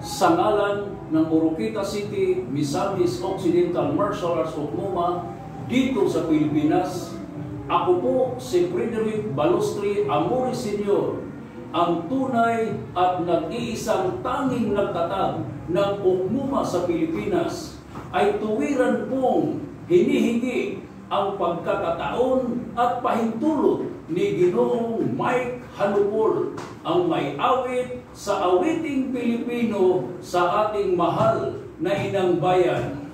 sa ngalan ng Oroqueta City, Misamis Occidental Martial Arts Okmuma dito sa Pilipinas. Ako po si Frederick Balustri Amore Sr., ang tunay at nag-iisang tanging nagtatag ng Okmuma sa Pilipinas, ay tuwiran pong hinihingi ang pagkakataon at pahintulot ni Ginoong Mike Hanupol, ang may awit sa awiting Pilipino sa ating mahal na inang bayan,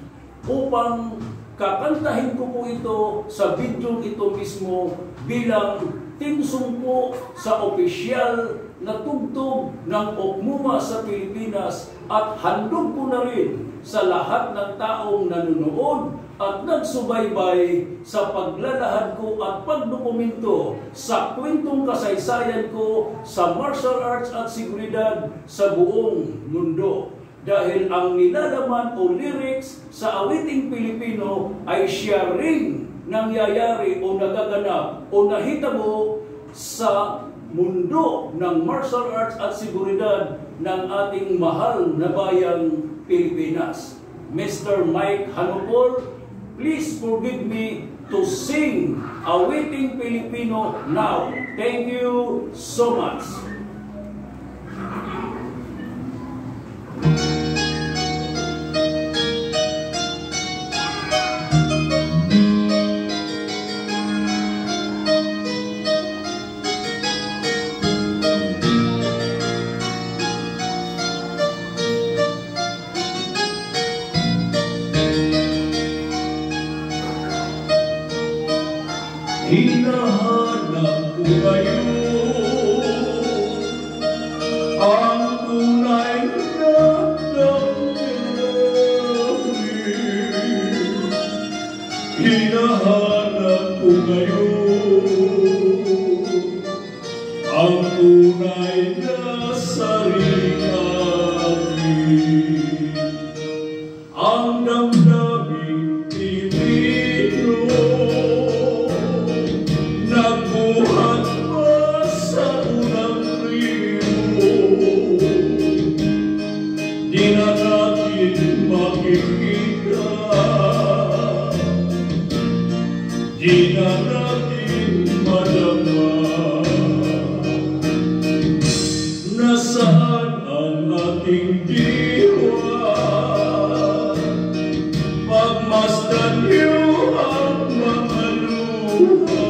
upang kakantahin ko po ito sa video ito mismo bilang tinsumpo sa opisyal na tugtog ng Okmuma sa Pilipinas, at handog ko na rin sa lahat ng taong nanonood at nagsubaybay sa paglalahad ko at pagdokumento sa kwentong kasaysayan ko sa martial arts at seguridad sa buong mundo. Dahil ang nilalaman o lyrics sa awiting Pilipino ay siya ring nangyayari o nagaganap o nahitabo sa mundo ng martial arts at seguridad ng ating mahal na bayang Pilipinas. Mr. Mike Hanupol, please forgive me to sing Awiting Pilipino now. Thank you so much. Hinahanap ko kayo, ang tunay na damdamin. Hinahanap ko kayo, ang tunay na sarili. Ang damdamin Pilipino, nagbuhat pa sa unang tribo. Di na natin makikita, di na natin madama. Nasaan ang ating diwa? Pagmasdan niyo ang mga luha.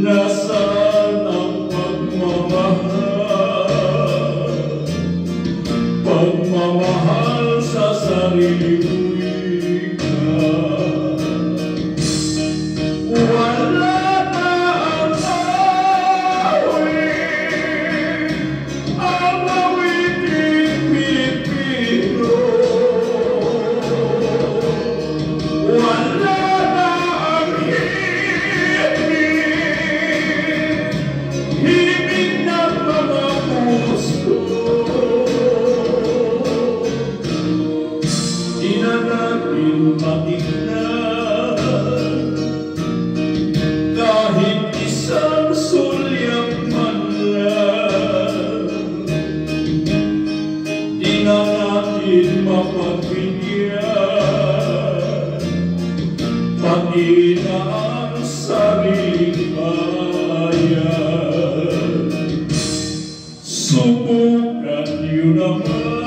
Nasaan ang pagmamahal? Pagmamahal sa sarili wika. Wala na ang awit, ang awiting Pilipino. Wala na ang himig ng mga puso. Di na natin matignan kahit isang sulyap man lang. Di na natin mapagbigyan pati na ang sariling bayan. Subukan niyo naman